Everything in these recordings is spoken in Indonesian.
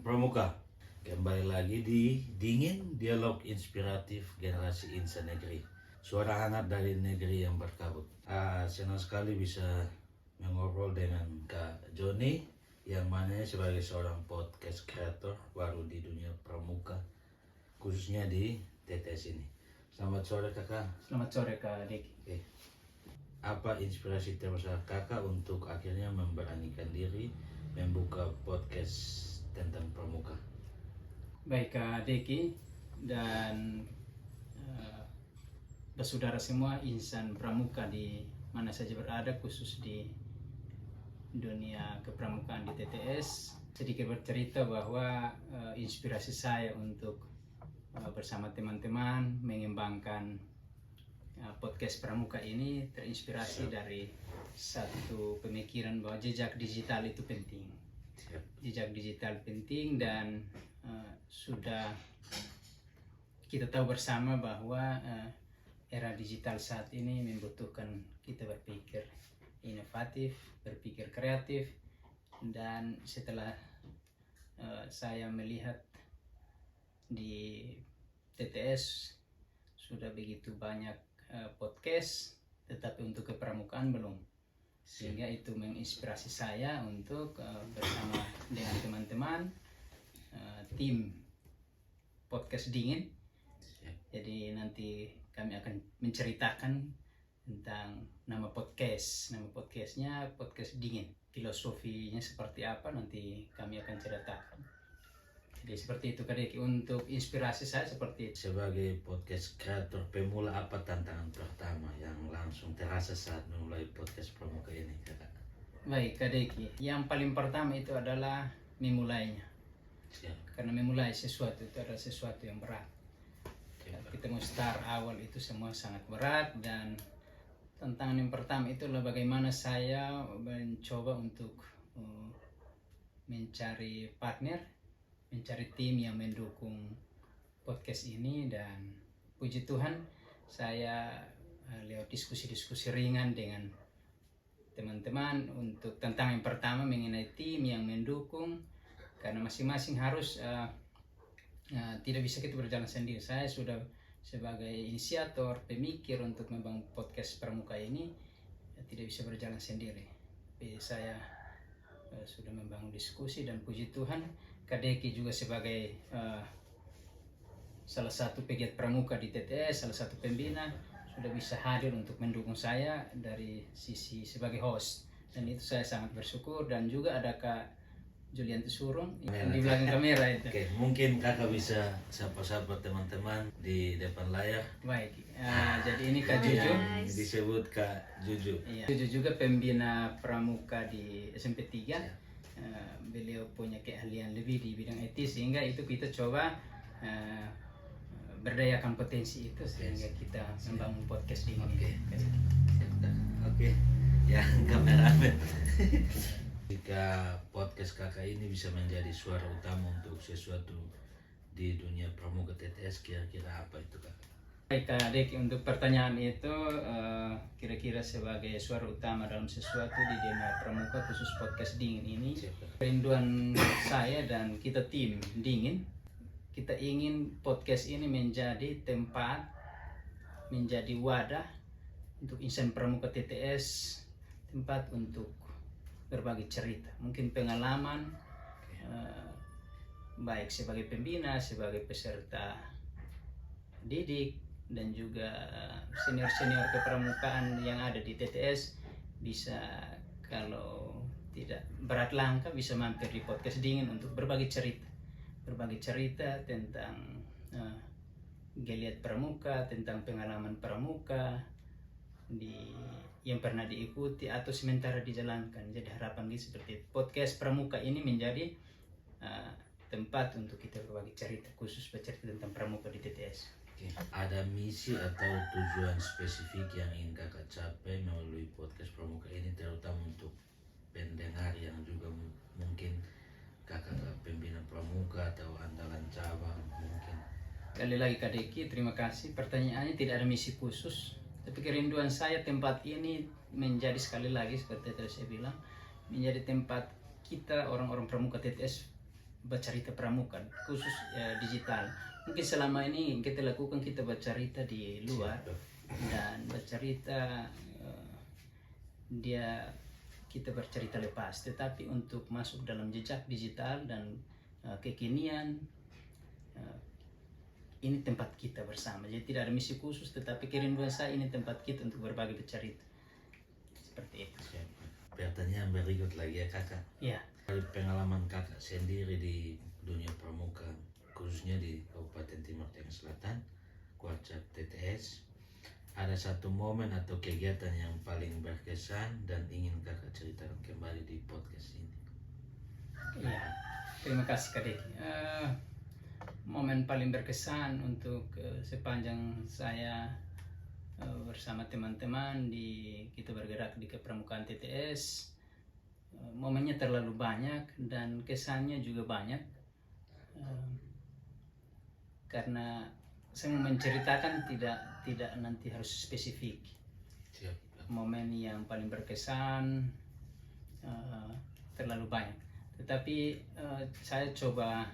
Pramuka. Kembali lagi di Dingin Dialog Inspiratif Generasi Insan Negeri. Suara hangat dari negeri yang berkabut. Senang sekali bisa mengobrol dengan Kak Joni, yang mana sebagai seorang podcast creator baru di dunia pramuka, khususnya di TTS ini. Selamat sore kakak. Selamat sore Kak Deki. Apa inspirasi terbesar kakak untuk akhirnya memberanikan diri membuka podcast tentang pramuka? Baik Kak Deki dan bersaudara semua insan pramuka di mana saja berada, khusus di dunia kepramukaan di TTS. Sedikit bercerita bahwa inspirasi saya untuk bersama teman-teman mengembangkan podcast pramuka ini terinspirasi dari satu pemikiran bahwa jejak digital itu penting. Jejak digital penting dan sudah kita tahu bersama bahwa era digital saat ini membutuhkan kita berpikir inovatif, berpikir kreatif. Dan setelah saya melihat di TTS sudah begitu banyak podcast, tetapi untuk kepramukaan belum, sehingga itu menginspirasi saya untuk bersama dengan teman-teman tim podcast Dingin. Jadi nanti kami akan menceritakan tentang nama podcastnya podcast Dingin. Filosofinya seperti apa nanti kami akan ceritakan. Jadi seperti itu Kak Deki, untuk inspirasi saya seperti itu. Sebagai podcast kreator pemula, apa tantangan pertama yang langsung terasa saat memulai podcast pramuka ini kakak? Baik Kak Deki, yang paling pertama itu adalah memulainya. Karena memulai sesuatu itu adalah sesuatu yang berat. Kita mau start awal itu semua sangat berat, dan tantangan yang pertama itu adalah bagaimana saya mencoba untuk mencari partner, mencari tim yang mendukung podcast ini. Dan puji Tuhan saya lewat diskusi-diskusi ringan dengan teman-teman untuk tantangan yang pertama mengenai tim yang mendukung, karena masing-masing harus tidak bisa kita berjalan sendiri. Saya sudah sebagai inisiator, pemikir untuk membangun podcast pramuka ini tidak bisa berjalan sendiri. Tapi saya sudah membangun diskusi, dan puji Tuhan Kak Deki juga sebagai salah satu pegiat pramuka di TTS, salah satu pembina, sudah bisa hadir untuk mendukung saya dari sisi sebagai host, dan itu saya sangat bersyukur. Dan juga ada Kak Julianti Surung yang di belakang kamera itu. Oke, mungkin kakak bisa sapa-sapa teman-teman di depan layar. Baik, jadi ini Kak Juju. Yang disebut Kak Juju. Iya. Juju juga pembina pramuka di SMP 3. Beliau punya keahlian lebih di bidang IT, sehingga itu kita coba berdayakan potensi itu sehingga kita membangun podcast ini. Oke. Yang kameramen. Jika podcast kakak ini bisa menjadi suara utama untuk sesuatu di dunia pramuka TTS, kira-kira apa itu kakak? Baik Kak Deki, untuk pertanyaan itu kira-kira sebagai suara utama dalam sesuatu di dunia pramuka, khusus podcast Dingin ini, kerinduan saya dan kita tim Dingin, kita ingin podcast ini menjadi tempat, menjadi wadah untuk insan pramuka TTS, tempat untuk berbagi cerita, mungkin pengalaman, baik sebagai pembina, sebagai peserta didik, dan juga senior-senior kepramukaan yang ada di TTS bisa, kalau tidak berat langkah, bisa mampir di podcast Dingin untuk berbagi cerita tentang geliat pramuka, tentang pengalaman pramuka yang pernah diikuti atau sementara dijalankan. Jadi harapan kita seperti itu. Podcast pramuka ini menjadi tempat untuk kita berbagi cerita, khusus bercerita tentang pramuka di TTS. Ada misi atau tujuan spesifik yang ingin kakak capai melalui podcast pramuka ini, terutama untuk pendengar yang juga mungkin kakak pembina pramuka atau andalan cabang mungkin? Kali lagi Kak Deki, terima kasih. Pertanyaannya tidak ada misi khusus, tapi kerinduan saya tempat ini menjadi, sekali lagi seperti tadi saya bilang, menjadi tempat kita orang-orang pramuka TTS bercerita pramuka khusus digital. Mungkin selama ini kita lakukan, kita bercerita di luar dan bercerita kita bercerita lepas, tetapi untuk masuk dalam jejak digital dan kekinian, ini tempat kita bersama. Jadi tidak ada misi khusus, tetapi kerinduan saya ini tempat kita untuk berbagi bercerita. Seperti itu. Pertanyaan berikut lagi ya kakak. Ya. Dari pengalaman kakak sendiri di dunia pramuka, khususnya di Kabupaten Timur Tengah Selatan, Kuarcap TTS, ada satu momen atau kegiatan yang paling berkesan dan ingin kakak ceritakan kembali di podcast ini? Ya, terima kasih Kak Deki. Momen paling berkesan untuk sepanjang saya bersama teman-teman kita bergerak di kepramukaan TTS, momennya terlalu banyak dan kesannya juga banyak, karena saya mau menceritakan tidak nanti harus spesifik. Siap. Momen yang paling berkesan terlalu banyak, tetapi saya coba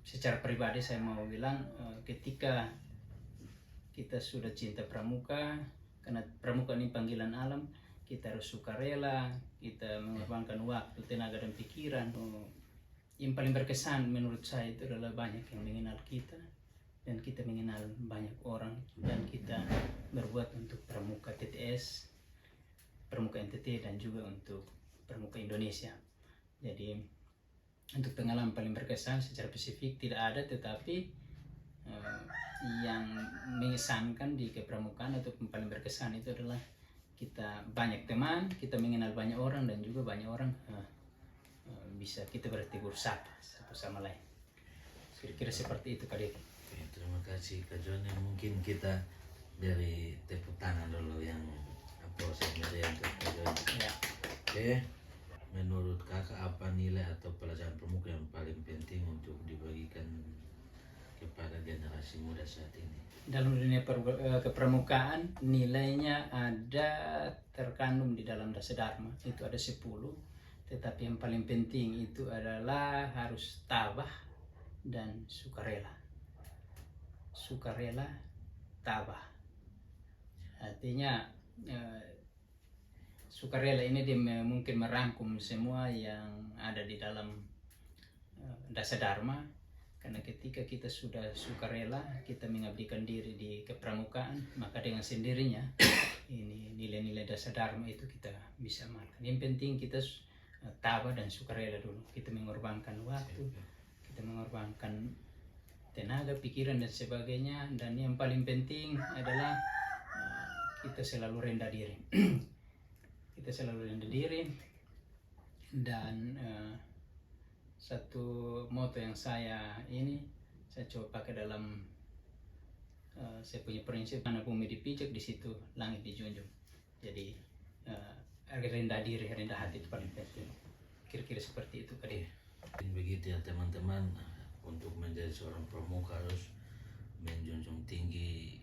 secara pribadi saya mau bilang, ketika kita sudah cinta pramuka, karena pramuka ini panggilan alam, kita harus sukarela, kita mengorbankan waktu, tenaga dan pikiran. Yang paling berkesan menurut saya itu adalah banyak yang mengenal kita dan kita mengenal banyak orang, dan kita berbuat untuk pramuka TTS, pramuka NTT, dan juga untuk pramuka Indonesia. Jadi untuk pengalaman paling berkesan secara spesifik tidak ada, tetapi yang mengesankan di kepramukaan atau paling berkesan itu adalah kita banyak teman, kita mengenal banyak orang, dan juga banyak orang bisa kita bertegur sapa satu sama lain. Kira-kira seperti itu Kak Deki. Terima kasih Kak Joni. Mungkin kita dari tepuk tangan dulu yang proses meriah untuk Kak Joni. Ya. Oke, menurut kakak apa nilai atau pelajaran pramuka yang paling penting untuk dibagikan kepada generasi muda saat ini? Dalam dunia kepramukaan, nilainya ada terkandung di dalam Dasa Dharma, itu ada 10. Tetapi yang paling penting itu adalah harus tabah dan sukarela. Sukarela, tabah. Artinya sukarela ini dia mungkin merangkum semua yang ada di dalam Dasa Dharma. Karena ketika kita sudah sukarela, kita mengabdikan diri di kepramukaan, maka dengan sendirinya ini nilai-nilai Dasa Dharma itu kita bisa amalkan. Yang penting kita tabah dan sukarela dulu. Kita mengorbankan waktu, kita mengorbankan tenaga, pikiran dan sebagainya. Dan yang paling penting adalah kita selalu rendah diri. Kita selalu rendah diri. Dan satu moto yang saya coba pakai dalam saya punya prinsip, mana bumi dipijak, di situ langit dijunjung. Jadi rendah diri, rendah hati itu paling penting. Kira-kira seperti itu Kak. Begitu ya teman-teman, untuk menjadi seorang pramuka harus menjunjung tinggi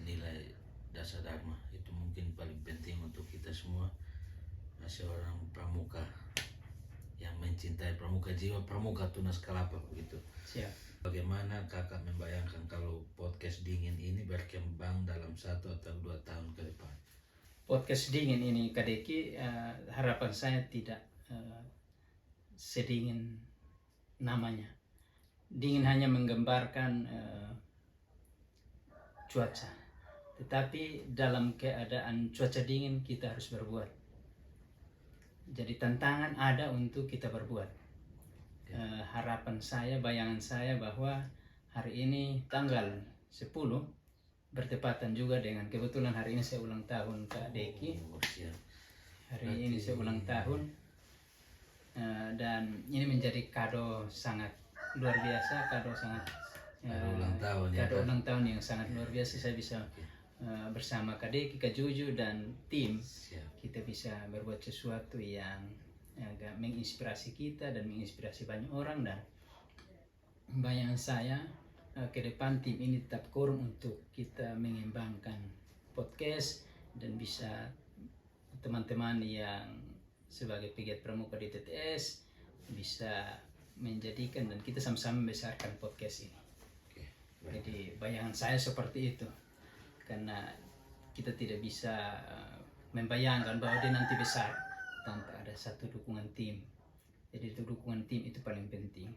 nilai Dasa Dharma. Itu mungkin paling penting untuk kita semua, seorang pramuka yang mencintai pramuka, jiwa pramuka tunas kalapa begitu. Siap. Bagaimana kakak membayangkan kalau podcast dingin ini berkembang dalam 1 atau 2 tahun ke depan? Podcast dingin ini Kak Deki, harapan saya tidak sedingin namanya. Dingin hanya menggambarkan cuaca, tetapi dalam keadaan cuaca dingin kita harus berbuat. Jadi tantangan ada untuk kita berbuat. Harapan saya, bayangan saya bahwa hari ini tanggal 10 bertepatan juga dengan, kebetulan hari ini saya ulang tahun Kak Deki. Hari ini saya ulang tahun, dan ini menjadi kado sangat luar biasa, kado ulang tahun yang sangat luar biasa. Saya bisa bersama Kak Deki, Kak Juju dan tim, kita bisa berbuat sesuatu yang agak menginspirasi kita dan menginspirasi banyak orang. Dan bayangan saya ke depan tim ini tetap korum untuk kita mengembangkan podcast, dan bisa teman-teman yang sebagai pegiat pramuka di TTS bisa menjadikan dan kita sama-sama membesarkan podcast ini. Oke, baik. Jadi bayangan saya seperti itu, karena kita tidak bisa membayangkan bahwa dia nanti besar tanpa ada satu dukungan tim. Jadi itu dukungan tim itu paling penting.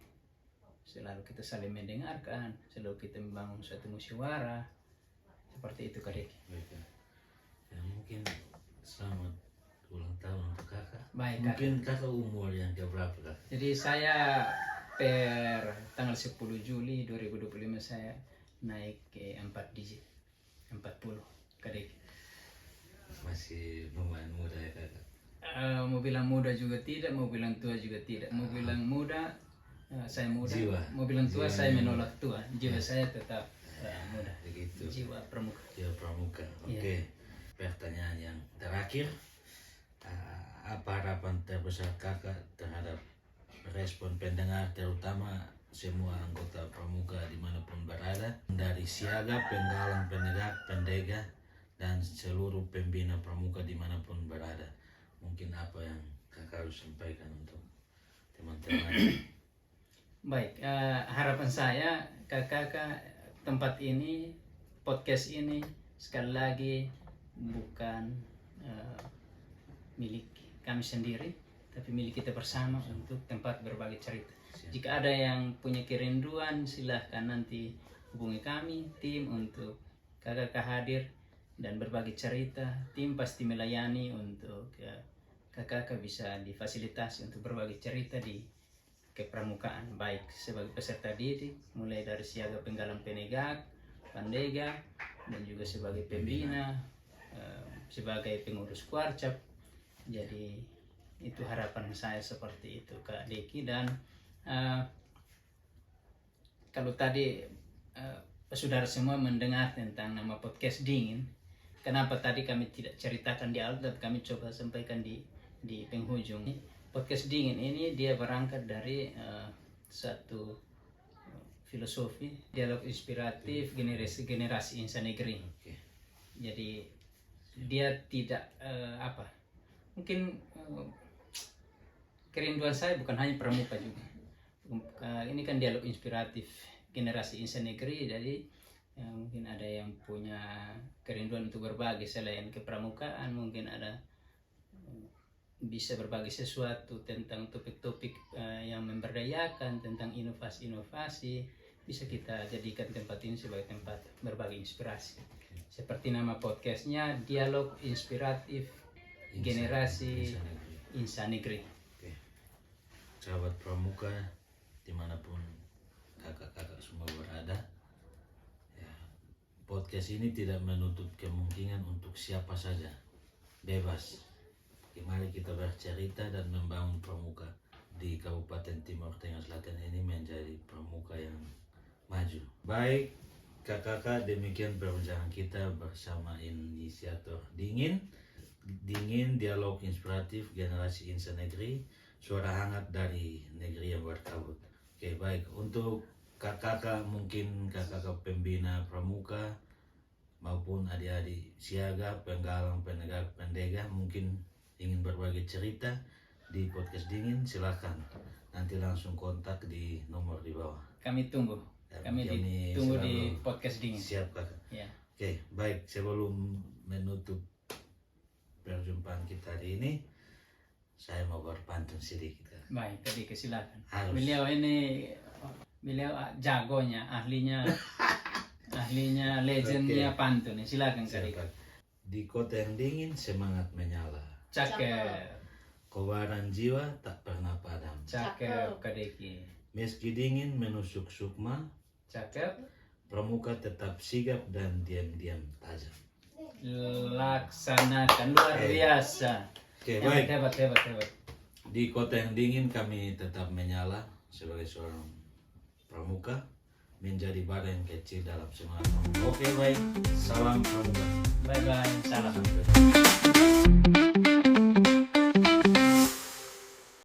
Selalu kita saling mendengarkan, selalu kita membangun suatu musyawarah. Seperti itu Kak Deki. Baik, Kak. Ya, mungkin selamat ulang tahun untuk kakak. Baik, Kak. Mungkin kakak umur yang keberapa, Kak? Jadi saya per tanggal 10 Juli 2025 saya naik ke 4 digit, 40 Kak Deki. Masih lumayan muda ya, kakak. Mau bilang muda juga tidak, mau bilang tua juga tidak. Mau bilang muda, saya muda. Jiwa. Mau bilang tua, Jiwa saya yang menolak tua. Jiwa saya tetap muda. Begitu. Jiwa pramuka. Jiwa pramuka. Iya. Oke. Pertanyaan yang terakhir, apa harapan terbesar kakak terhadap respon pendengar, terutama semua anggota pramuka dimanapun berada, dari siaga, penggalang, penegak, pendega, dan seluruh pembina pramuka dimanapun berada? Mungkin apa yang kakak harus sampaikan untuk teman-teman? Baik, harapan saya kakak tempat ini, podcast ini sekali lagi bukan milik kami sendiri, tapi milik kita bersama untuk tempat berbagi cerita. Jika ada yang punya kerinduan, silahkan nanti hubungi kami, tim untuk kakak hadir dan berbagi cerita. Tim pasti melayani untuk kakak bisa difasilitasi untuk berbagi cerita di kepramukaan, baik sebagai peserta didik, mulai dari siaga, penggalang, penegak, pandega, dan juga sebagai pembina, sebagai pengurus kuarcap. Jadi itu harapan saya seperti itu Kak Deki. Dan kalau tadi saudara semua mendengar tentang nama podcast Dingin, kenapa tadi kami tidak ceritakan di awal, tapi kami coba sampaikan di penghujung. Podcast Dingin ini dia berangkat dari satu filosofi dialog inspiratif generasi insan negeri. Jadi dia tidak mungkin kerinduan saya bukan hanya pramuka juga. Ini kan dialog inspiratif generasi insan negeri, jadi mungkin ada yang punya kerinduan untuk berbagi selain kepramukaan, mungkin ada bisa berbagi sesuatu tentang topik-topik yang memberdayakan, tentang inovasi-inovasi. Bisa kita jadikan tempat ini sebagai tempat berbagi inspirasi. Seperti nama podcastnya, Dialog Inspiratif Generasi Insan Negeri. Oke. Sahabat pramuka dimanapun kakak-kakak semua berada, ya, podcast ini tidak menutup kemungkinan untuk siapa saja, bebas. Mari kita bercerita dan membangun pramuka di Kabupaten Timur Tengah Selatan ini menjadi pramuka yang maju. Baik kakak-kakak, demikian perbincangan kita bersama inisiator Dingin Dialog Inspiratif Generasi Insan Negeri, suara hangat dari negeri yang berkabut. Oke, baik, untuk kakak-kakak, mungkin kakak-kakak pembina pramuka maupun adik-adik siaga, penggalang, penegak, pendega, mungkin ingin berbagi cerita di podcast Dingin, silakan nanti langsung kontak di nomor di bawah. Kami tunggu. Kami tunggu di podcast Dingin. Siap kakak. Ya. Oke, baik, sebelum menutup perjumpaan kita hari ini, saya mau berpantun sedikit. Baik, tadi silakan. Harus. Beliau jagonya, ahlinya legendnya pantun. Silakan Kak. Siap, Kak. Di kota yang dingin semangat menyala. Cakep. Kobaran jiwa tak pernah padam. Cakep Kak Deki. Meski dingin menusuk sukma, Cakep. pramuka tetap sigap dan diam-diam tajam. Laksanakan, luar biasa. Oke, baik. Hebat. Di kota yang dingin kami tetap menyala sebagai seorang pramuka, menjadi bara yang kecil dalam semangat. Oke, baik. Salam pramuka. Bye-bye. Salam.